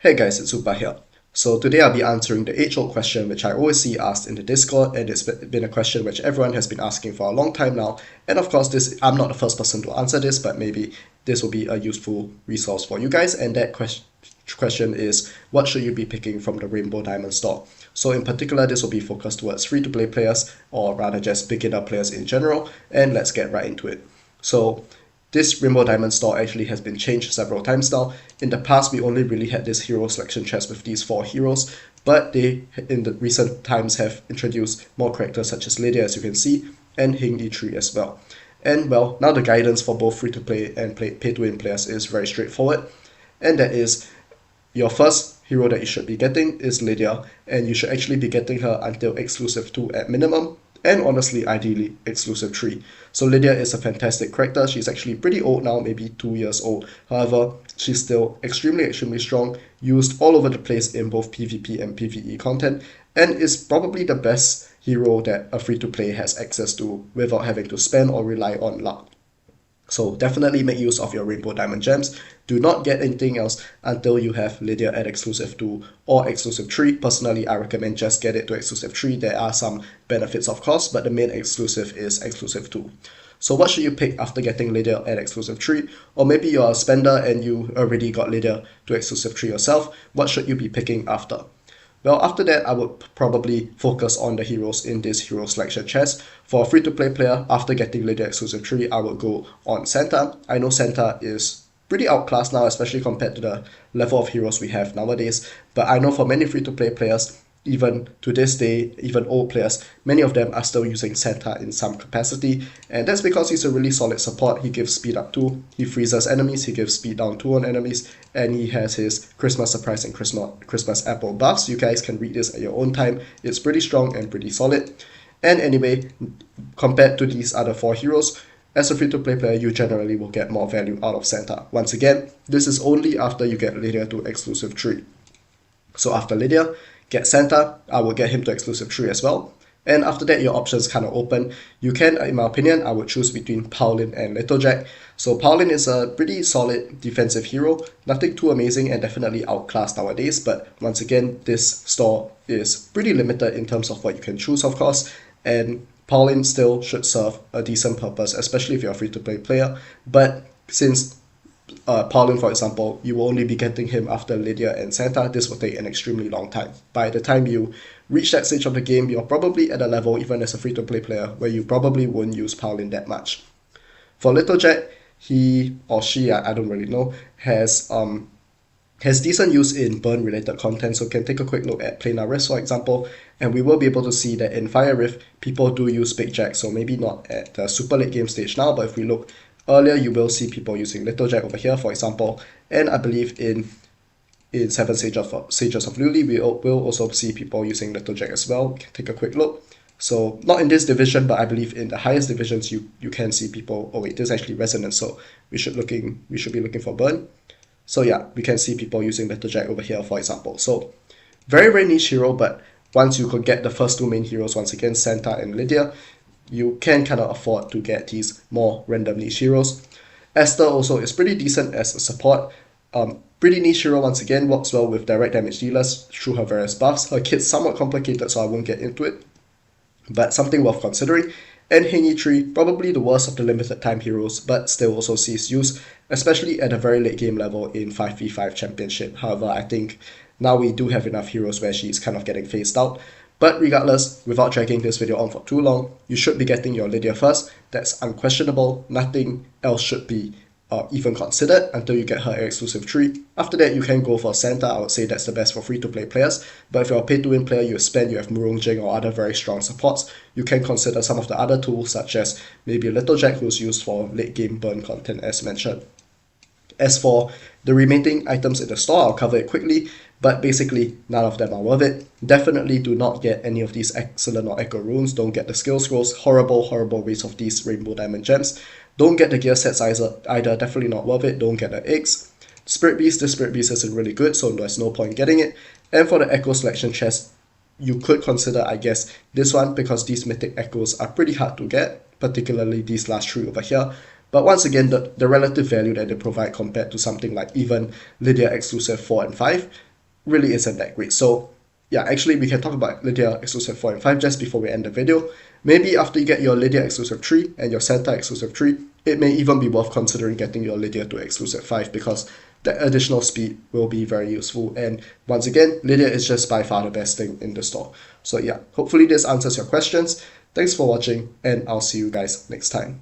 Hey guys, it's Upa here. So today I'll be answering the age-old question which I always see asked in the Discord, and it's been a question which everyone has been asking for a long time now. And of course, I'm not the first person to answer this, but maybe this will be a useful resource for you guys. And that question is, what should you be picking from the Rainbow Diamond store? So in particular, this will be focused towards free-to-play players, or rather just beginner players in general. And let's get right into it. So this Rainbow Diamond store actually has been changed several times now. In the past, we only really had this hero selection chest with these 4 heroes, but they, in the recent times, have introduced more characters such as Lydia, as you can see, and Hing Yi as well. And well, now the guidance for both free-to-play and pay-to-win players is very straightforward, and that is your first hero that you should be getting is Lydia, and you should actually be getting her until exclusive 2 at minimum, and honestly, ideally, exclusive 3. So Lydia is a fantastic character. She's actually pretty old now, maybe 2 years old. However, she's still extremely strong, used all over the place in both PvP and PvE content, and is probably the best hero that a free-to-play has access to without having to spend or rely on luck. So definitely make use of your Rainbow Diamond gems. Do not get anything else until you have Lydia at exclusive 2 or exclusive 3. Personally, I recommend just get it to exclusive 3. There are some benefits of course, but the main exclusive is exclusive 2. So what should you pick after getting Lydia at exclusive 3? Or maybe you're a spender and you already got Lydia to exclusive 3 yourself. What should you be picking after? Well, after that, I would probably focus on the heroes in this hero selection chest. For a free-to-play player, after getting Lydia exclusive 3, I would go on Santa. I know Santa is pretty outclassed now, especially compared to the level of heroes we have nowadays. But I know for many free-to-play players, even to this day, even old players, many of them are still using Santa in some capacity, and that's because he's a really solid support. He gives speed up 2, he freezes enemies, he gives speed down 2 on enemies, and he has his Christmas surprise and Christmas apple buffs. You guys can read this at your own time. It's pretty strong and pretty solid. And anyway, compared to these other 4 heroes, as a free-to-play player, you generally will get more value out of Santa. Once again, this is only after you get Lydia to exclusive 3. So after Lydia, get Santa. I will get him to exclusive 3 as well. And after that, your options kind of open. You can, in my opinion, I would choose between Paolin and Little Jack. So Paolin is a pretty solid defensive hero, nothing too amazing and definitely outclassed nowadays, but once again, this store is pretty limited in terms of what you can choose, of course, and Paolin still should serve a decent purpose, especially if you're a free-to-play player, but since Paolin, for example, you will only be getting him after Lydia and Santa. This will take an extremely long time. By the time you reach that stage of the game, you're probably at a level, even as a free-to-play player, where you probably won't use Paolin that much. For Little Jack, he or she, I don't really know, has decent use in burn-related content, so can take a quick look at Planar Rift, for example, and we will be able to see that in Fire Rift, people do use Big Jack, so maybe not at the super late game stage now, but if we look earlier, you will see people using Little Jack over here, for example, and I believe in 7 Sages of Luli, we will also see people using Little Jack as well. Take a quick look. So not in this division, but I believe in the highest divisions, you can see people. Oh wait, this is actually Resonance, so we should be looking for Burn. So yeah, we can see people using Little Jack over here, for example. So very niche hero, but once you could get the first 2 main heroes, once again Santa and Lydia, you can kind of afford to get these more random niche heroes. Esther also is pretty decent as a support. Pretty niche hero, once again, works well with direct damage dealers through her various buffs. Her kit's somewhat complicated, so I won't get into it, but something worth considering. And Hing Yi, probably the worst of the limited time heroes, but still also sees use, especially at a very late game level in 5v5 championship. However, I think now we do have enough heroes where she's kind of getting phased out. But regardless, without dragging this video on for too long, you should be getting your Lydia first. That's unquestionable. Nothing else should be even considered until you get her exclusive 3. After that, you can go for Santa. I would say that's the best for free-to-play players. But if you're a pay-to-win player, you have Murong Jing or other very strong supports, you can consider some of the other tools, such as maybe Little Jack, who's used for late-game burn content as mentioned. As for the remaining items in the store, I'll cover it quickly, but basically none of them are worth it. Definitely do not get any of these excellent or echo runes. Don't get the skill scrolls. Horrible waste of these Rainbow Diamond gems. Don't get the gear sets either. Definitely not worth it. Don't get the eggs. Spirit Beast, this Spirit Beast isn't really good, so there's no point getting it. And for the Echo Selection chest, you could consider, I guess, this one, because these Mythic Echoes are pretty hard to get, particularly these last 3 over here. But once again, the relative value that they provide compared to something like even Lydia exclusive 4 and 5 really isn't that great. So yeah, actually we can talk about Lydia exclusive 4 and 5 just before we end the video. Maybe after you get your Lydia exclusive 3 and your Santa exclusive 3, it may even be worth considering getting your Lydia to exclusive 5 because the additional speed will be very useful. And once again, Lydia is just by far the best thing in the store. So yeah, hopefully this answers your questions. Thanks for watching, and I'll see you guys next time.